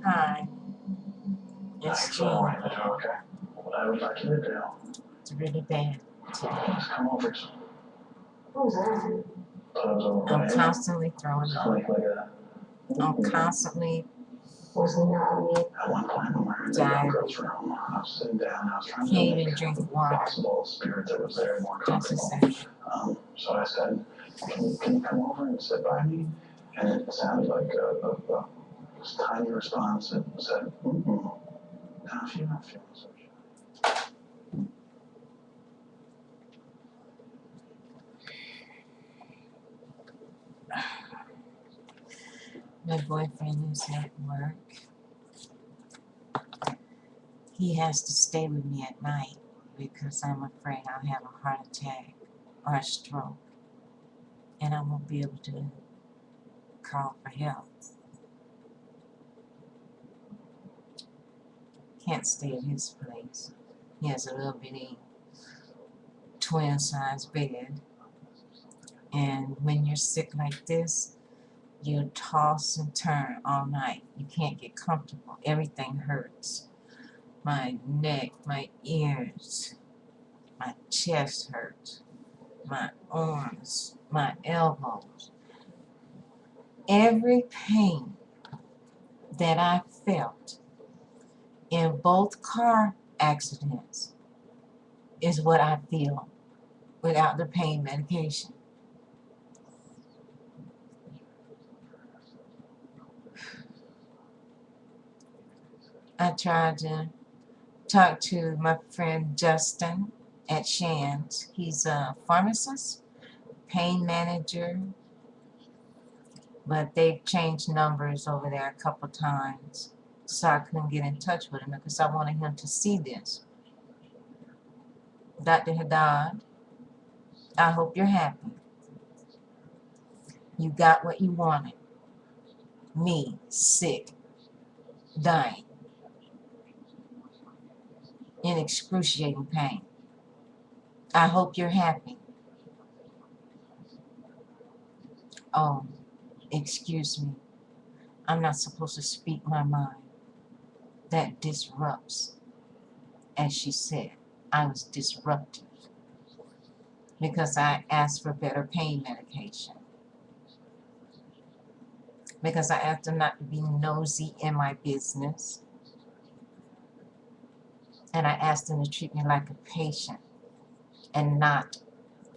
Hi, it's Jean. Okay. What I would like you to do It's really bad today. is come over to I'm constantly throwing up. I'm constantly At one point, when we were in the young girl's diarrhea. room, I was sitting down, I was trying to Can't make even drink water. possible spirit that was there more Just a comfortable. second. So I said, can you come over and sit by me? And it sounded like this tiny response that said, no, if you're not feeling so shy. My boyfriend is at work. He has to stay with me at night because I'm afraid I'll have a heart attack or a stroke, and I won't be able to call for help. Can't stay at his place. He has a little bitty twin-size bed, and when you're sick like this, you toss and turn all night. You can't get comfortable. Everything hurts. My neck, my ears, my chest hurts, my arms, my elbows. Every pain that I felt in both car accidents is what I feel without the pain medication. I tried to talk to my friend Justin at Shan's. He's a pharmacist, pain manager, but they've changed numbers over there a couple times, so I couldn't get in touch with him because I wanted him to see this. Dr. Haddad, I hope you're happy. You got what you wanted. Me, sick, dying, in excruciating pain. I hope you're happy. Oh, excuse me. I'm not supposed to speak my mind. That disrupts. As she said, I was disruptive because I asked for better pain medication. Because I asked them not to be nosy in my business. And I asked them to treat me like a patient and not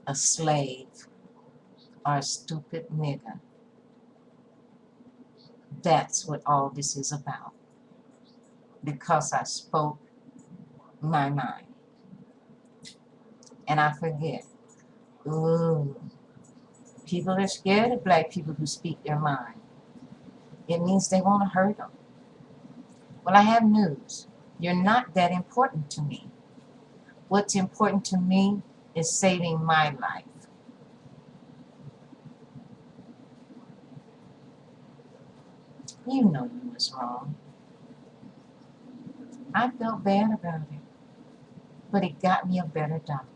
a slave or a stupid nigger. That's what all this is about. Because I spoke my mind. And I forget. Ooh, people are scared of black people who speak their mind. It means they want to hurt them. Well, I have news. You're not that important to me. What's important to me is saving my life. You know you was wrong. I felt bad about it, but it got me a better doctor.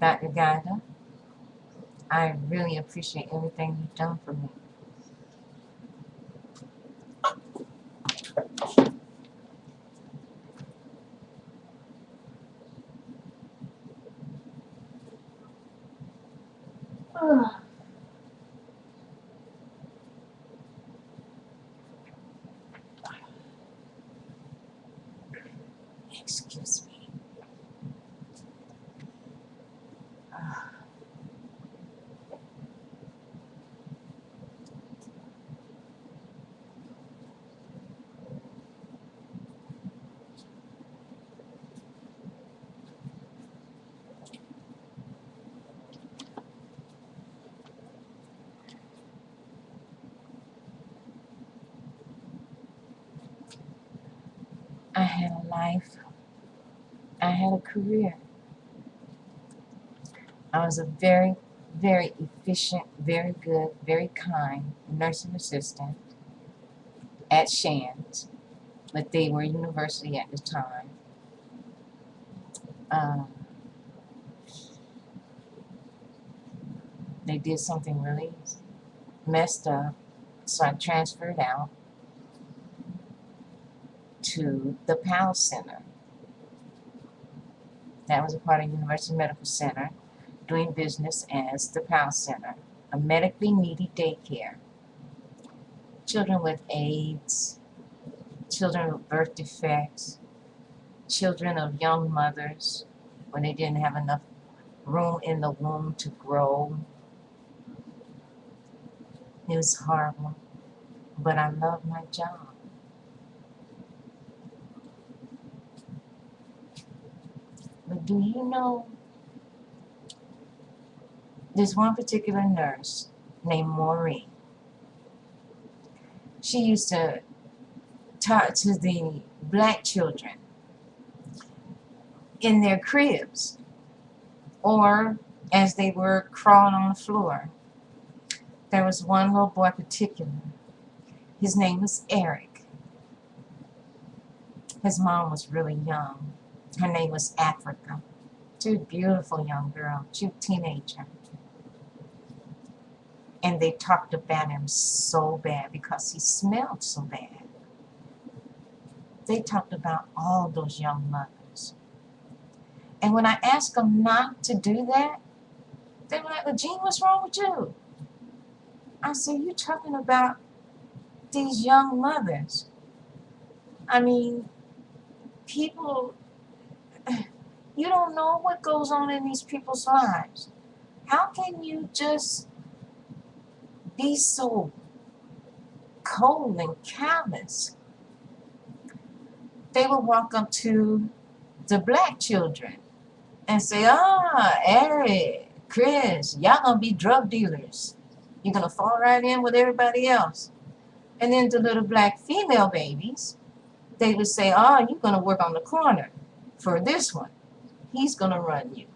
Dr. Gaja, I really appreciate everything you've done for me. Excuse me. I had a life. I had a career. I was a very, very efficient, very good, very kind nursing assistant at Shands, but they were university at the time. Um, they did something really messed up, so I transferred out. to the PAL Center. That was a part of University Medical Center, doing business as the PAL Center, a medically needy daycare. Children with AIDS, children with birth defects, children of young mothers when they didn't have enough room in the womb to grow. It was horrible, but I love my job. But do you know, there's one particular nurse named Maureen. She used to talk to the black children in their cribs or as they were crawling on the floor. There was one little boy in particular. His name was Eric. His mom was really young. Her name was Africa. She was a beautiful young girl. She was a teenager. And they talked about him so bad because he smelled so bad. They talked about all those young mothers. And when I asked them not to do that, they were like, well, Jean, what's wrong with you? I said, you're talking about these young mothers. I mean, people, you don't know what goes on in these people's lives. How can you just be so cold and callous? They would walk up to the black children and say, Eric, Chris, y'all gonna be drug dealers. You're gonna fall right in with everybody else. And then the little black female babies, they would say, you're gonna work on the corner for this one. He's gonna run you.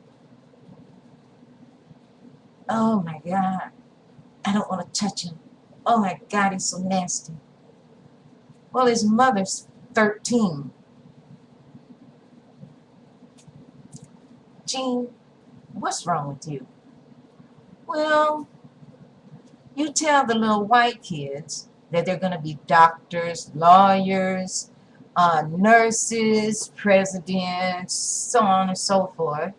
Oh my God, I don't want to touch him. Oh my God, he's so nasty. Well, his mother's 13. Jean, what's wrong with you? Well, you tell the little white kids that they're going to be doctors, lawyers, nurses, presidents, so on and so forth.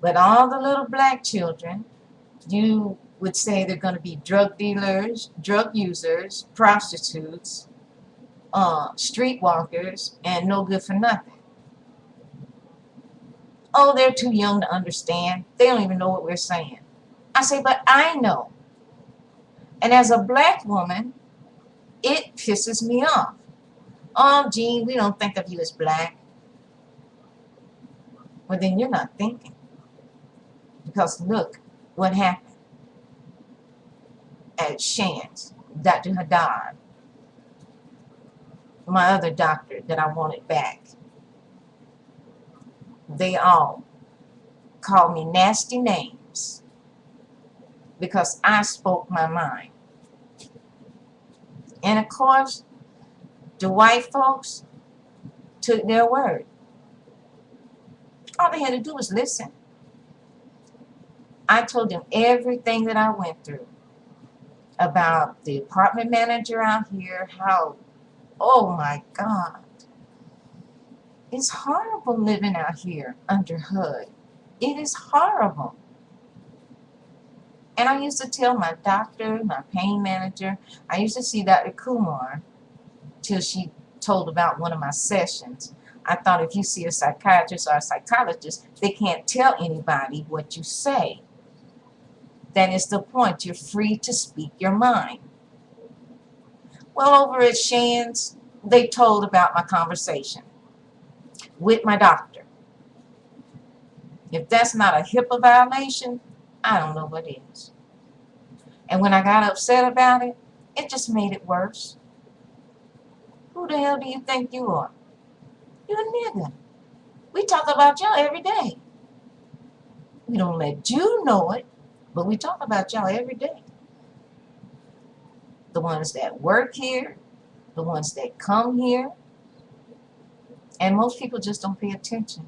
But all the little black children, you would say they're going to be drug dealers, drug users, prostitutes, streetwalkers, and no good for nothing. Oh, they're too young to understand. They don't even know what we're saying. I say, but I know. And as a black woman, it pisses me off. Oh, Jean, we don't think of you as black. Well, then you're not thinking. Because look what happened at Shan's, Dr. Haddad, my other doctor that I wanted back. They all called me nasty names because I spoke my mind. And of course, the white folks took their word. All they had to do was listen. I told them everything that I went through about the apartment manager out here, how, oh my God, it's horrible living out here under HUD. It is horrible. And I used to tell my doctor, my pain manager, I used to see Dr. Kumar till she told about one of my sessions. I thought if you see a psychiatrist or a psychologist, they can't tell anybody what you say. That is the point. You're free to speak your mind. Well, over at Shan's, they told about my conversation with my doctor. If that's not a HIPAA violation, I don't know what is. And when I got upset about it, it just made it worse. Who the hell do you think you are? You're a nigga. We talk about y'all every day. We don't let you know it, but we talk about y'all every day. The ones that work here, the ones that come here, and most people just don't pay attention.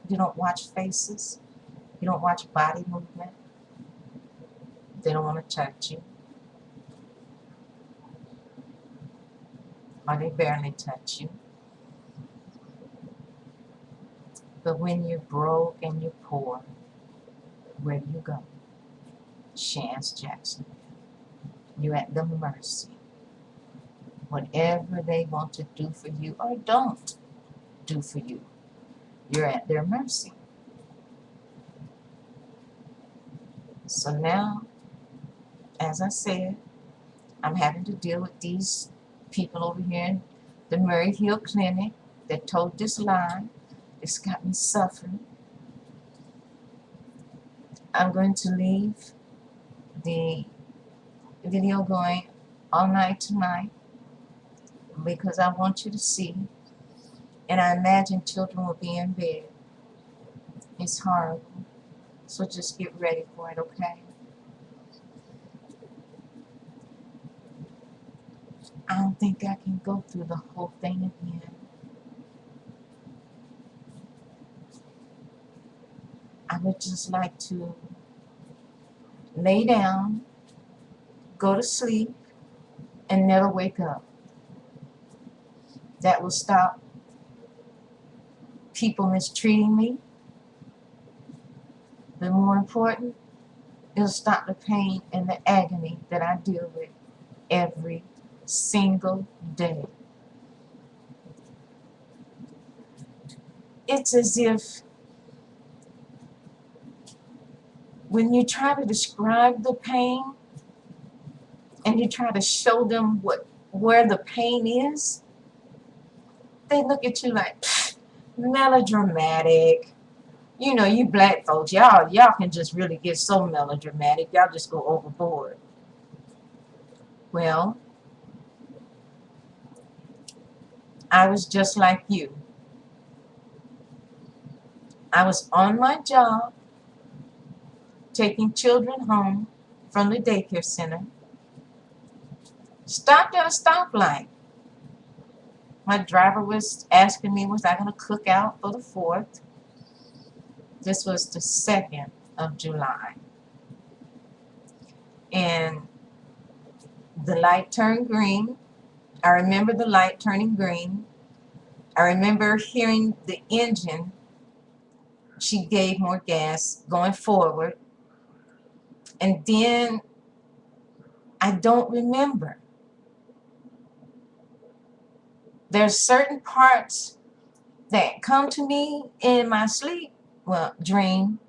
You don't watch faces. You don't watch body movement. They don't want to touch you. Or they barely touch you. But when you're broke and you're poor, where do you go? Chance Jackson. You're at the mercy. Whatever they want to do for you or don't do for you, you're at their mercy. So now, as I said, I'm having to deal with these people over here in the Murray Hill Clinic that told this lie. It's got me suffering. I'm going to leave the video going all night tonight because I want you to see, and I imagine children will be in bed. It's horrible. So just get ready for it, okay? I don't think I can go through the whole thing again. I would just like to lay down, go to sleep, and never wake up. That will stop people mistreating me. But more important, it'll stop the pain and the agony that I deal with every single day. It's as if when you try to describe the pain and you try to show them where the pain is, they look at you like melodramatic. You know, you black folks, y'all can just really get so melodramatic. Y'all just go overboard. Well, I was just like you. I was on my job, taking children home from the daycare center, stopped at a stoplight. My driver was asking me, was I going to cook out for the 4th? This was the 2nd of July. And the light turned green. I remember the light turning green. I remember hearing the engine. She gave more gas going forward. And then I don't remember. There's certain parts that come to me in my sleep, well, dream.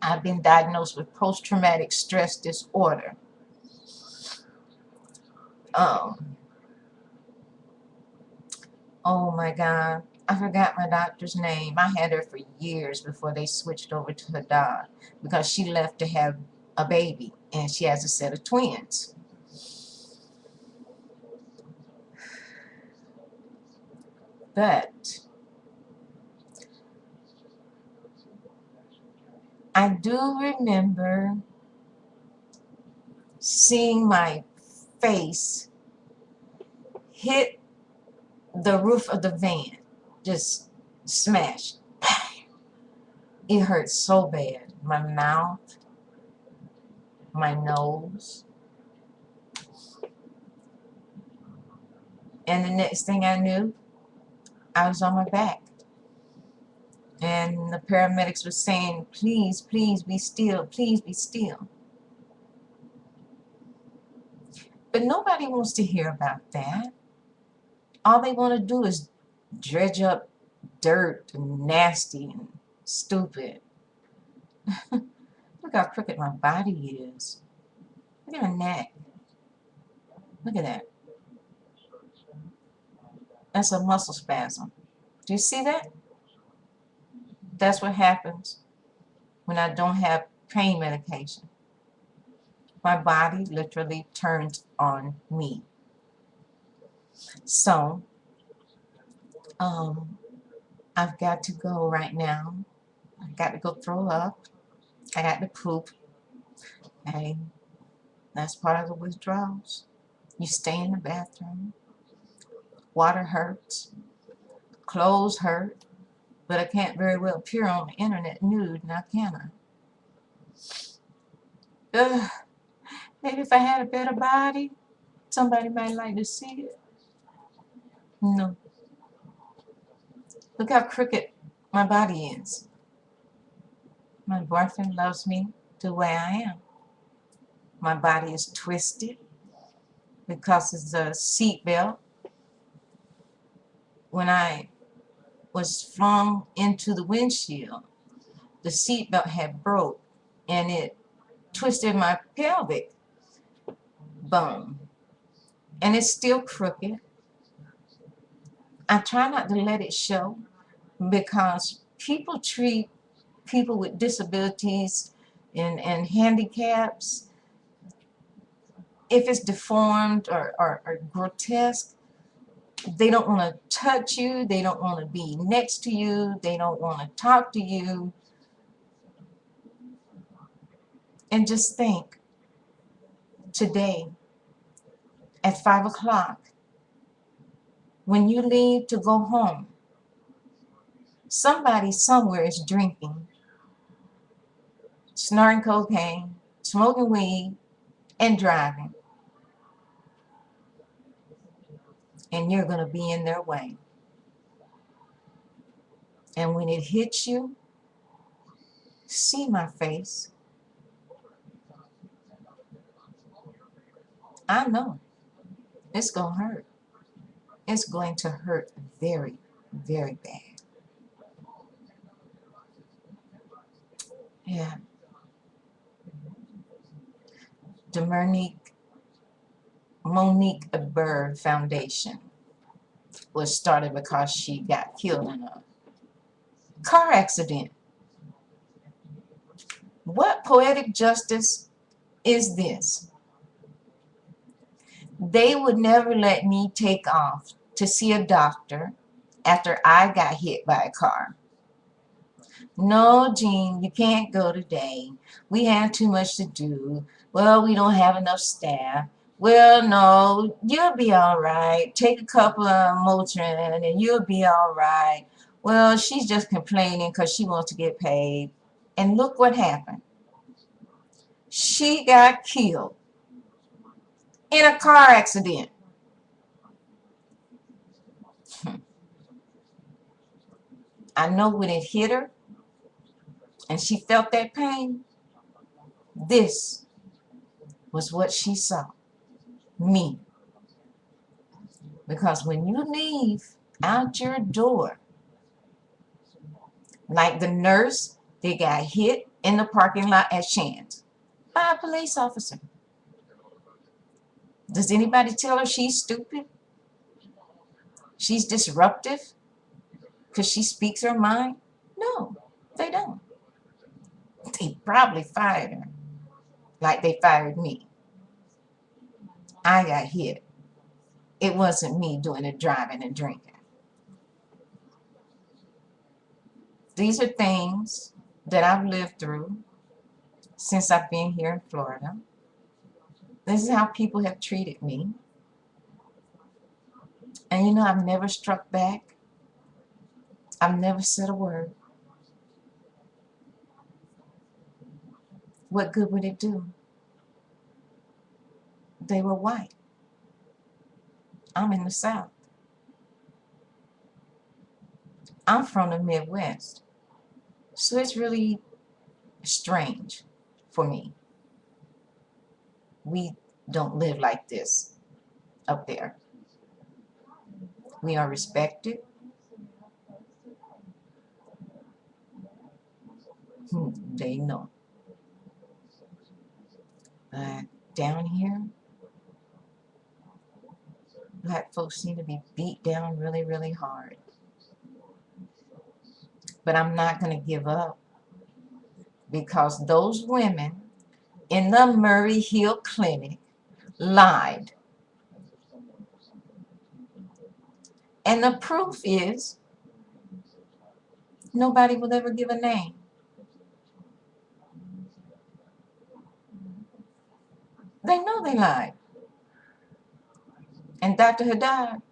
I've been diagnosed with post-traumatic stress disorder. Oh my God, I forgot my doctor's name. I had her for years before they switched over to her dog because she left to have a baby and she has a set of twins. But I do remember seeing my face hit the roof of the van, just smashed. It hurt so bad. My mouth, my nose. And the next thing I knew, I was on my back. And the paramedics were saying, please, please be still, please be still. But nobody wants to hear about that. All they want to do is dredge up dirt and nasty and stupid. Look how crooked my body is. Look at my neck. Look at that. That's a muscle spasm. Do you see that? That's what happens when I don't have pain medication. My body literally turns on me. So, I've got to go right now. I've got to go throw up. I got to poop. Hey, that's part of the withdrawals. You stay in the bathroom. Water hurts. Clothes hurt. But I can't very well appear on the internet nude, now can I? Ugh. Maybe if I had a better body, somebody might like to see it. No. Look how crooked My body is. My boyfriend loves me the way I am. My body is twisted because it's a seatbelt. When I was flung into the windshield, the seatbelt had broke and it twisted my pelvic bone. And it's still crooked. I try not to let it show because people treat people with disabilities and handicaps, if it's deformed or grotesque, they don't want to touch you, they don't want to be next to you, they don't want to talk to you. And just think, today at 5 o'clock, when you leave to go home, somebody somewhere is drinking, snorting cocaine, smoking weed, and driving. And you're going to be in their way. And when it hits you, see my face. I know it's going to hurt. It's going to hurt very, very bad. Yeah. The Monique Bird Foundation was started because she got killed in a car accident. What poetic justice is this? They would never let me take off to see a doctor after I got hit by a car. No, Jean, you can't go today. We have too much to do. Well, we don't have enough staff. Well, no, you'll be all right. Take a couple of Motrin and you'll be all right. Well, she's just complaining because she wants to get paid. And look what happened. She got killed in a car accident. I know when it hit her and she felt that pain, this was what she saw. Me. Because when you leave out your door, like the nurse that got hit in the parking lot at Shands by a police officer. Does anybody tell her she's stupid? She's disruptive because she speaks her mind? No, they don't. They probably fired her like they fired me. I got hit. It wasn't me doing the driving and drinking. These are things that I've lived through since I've been here in Florida. This is how people have treated me. And you know, I've never struck back. I've never said a word. What good would it do? They were white. I'm in the South. I'm from the Midwest. So it's really strange for me. We don't live like this up there. We are respected. They know. But down here, black folks seem to be beat down really, really hard. But I'm not going to give up because those women in the Murray Hill Clinic lied. And the proof is nobody will ever give a name. They know they lied. And Dr. Haddad,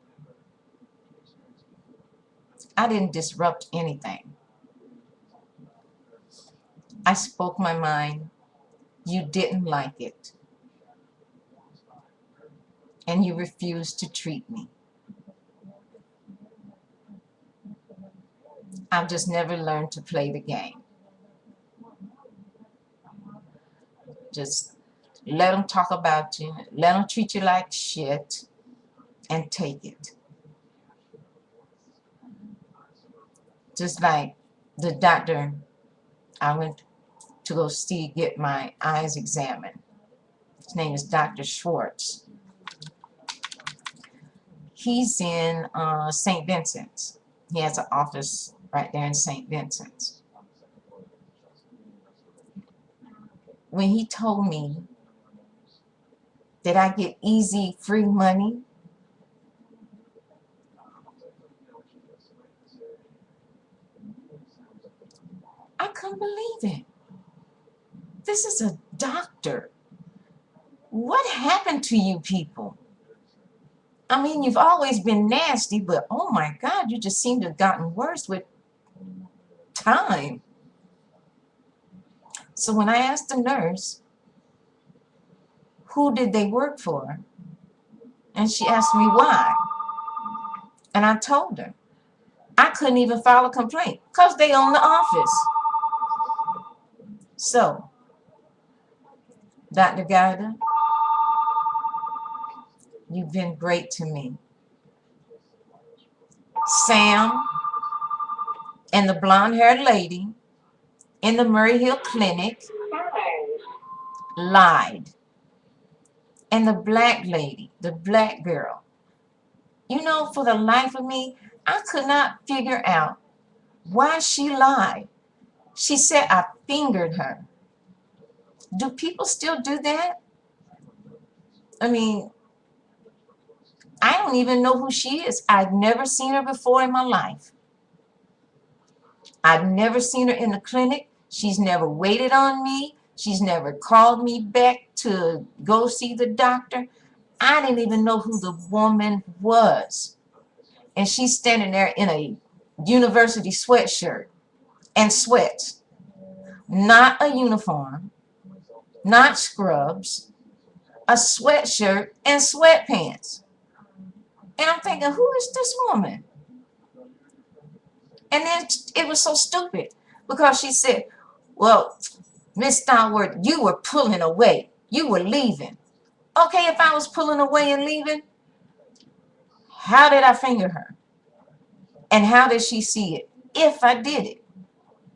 I didn't disrupt anything. I spoke my mind. You didn't like it. And you refused to treat me. I've just never learned to play the game. Just let them talk about you, let them treat you like shit, and take it. Just like the doctor I went to go see get my eyes examined. His name is Dr. Schwartz. He's in St. Vincent's. He has an office right there in St. Vincent's. When he told me that I get easy, free money, I couldn't believe it. This is a doctor. What happened to you people? I mean, you've always been nasty, but oh my God, you just seem to have gotten worse with time. So when I asked the nurse, who did they work for? And she asked me why. And I told her. I couldn't even file a complaint because they own the office. So, Dr. Gaja, you've been great to me. Sam and the blonde-haired lady in the Murray Hill Clinic lied. And the black lady, the black girl, you know, for the life of me, I could not figure out why she lied. She said I fingered her. Do people still do that? I mean, I don't even know who she is. I've never seen her before in my life. I've never seen her in the clinic. She's never waited on me. She's never called me back to go see the doctor. I didn't even know who the woman was. And she's standing there in a university sweatshirt and sweats. Not a uniform, not scrubs, a sweatshirt and sweatpants. And I'm thinking, who is this woman? And then it was so stupid because she said, well, Miss Stallworth, you were pulling away. You were leaving. Okay, if I was pulling away and leaving, how did I finger her? And how did she see it if I did it?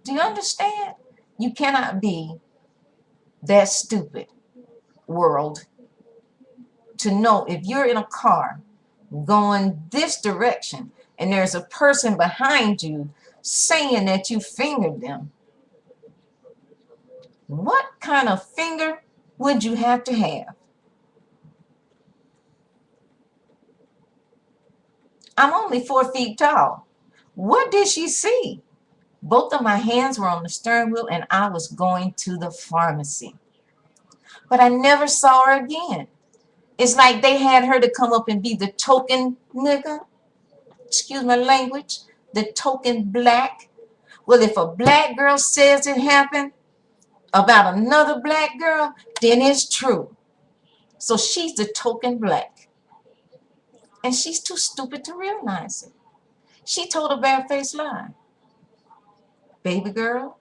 Do you understand? You cannot be that stupid, world, to know if you're in a car going this direction and there's a person behind you saying that you fingered them. What kind of finger would you have to have? I'm only 4 feet tall. What did she see? Both of my hands were on the steering wheel and I was going to the pharmacy. But I never saw her again. It's like they had her to come up and be the token nigga. Excuse my language. The token black. Well, if a black girl says it happened about another black girl, then it's true. So she's the token black. And she's too stupid to realize it. She told a barefaced lie. Baby girl,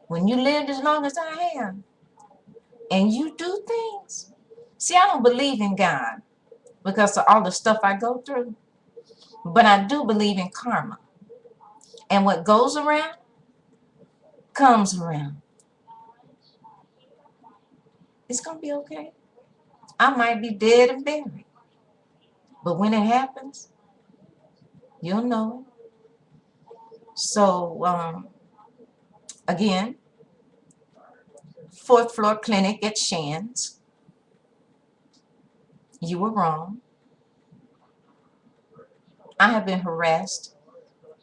when you lived as long as I have, and you do things. See, I don't believe in God because of all the stuff I go through, but I do believe in karma. And what goes around, comes around. It's going to be okay. I might be dead and buried, but when it happens, you'll know it. So, again, 4th floor clinic at Shands. You were wrong. I have been harassed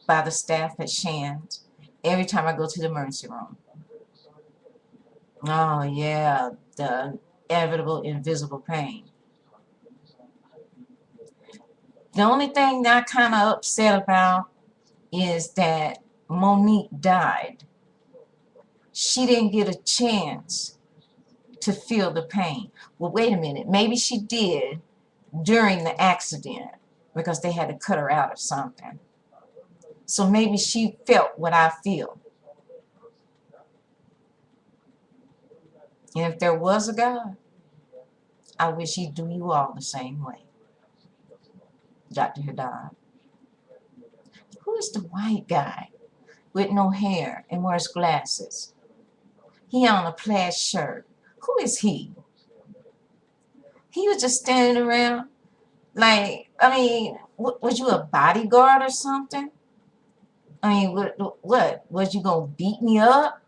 by the staff at Shands every time I go to the emergency room. Oh, yeah, the inevitable invisible pain. The only thing that I'm kind of upset about is that Monique died. She didn't get a chance to feel the pain. Well, wait a minute. Maybe she did during the accident because they had to cut her out of something. So maybe she felt what I feel. And if there was a God, I wish he'd do you all the same way. Dr. Haddad. Who is the white guy with no hair and wears glasses? He on a plaid shirt. Who is he? He was just standing around like, I mean, was you a bodyguard or something? I mean, what? Was you gonna beat me up?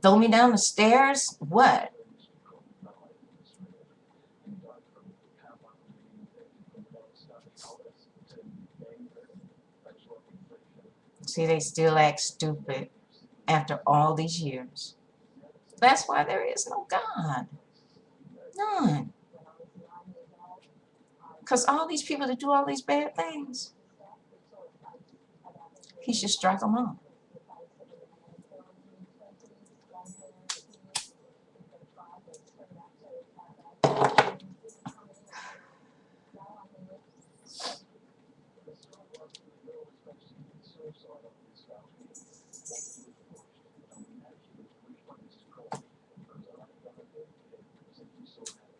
Throw me down the stairs? What? See, they still act stupid after all these years. That's why there is no God. None. Because all these people that do all these bad things, he should strike them all.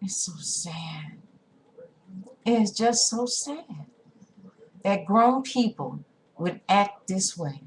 It's so sad. It is just so sad that grown people would act this way.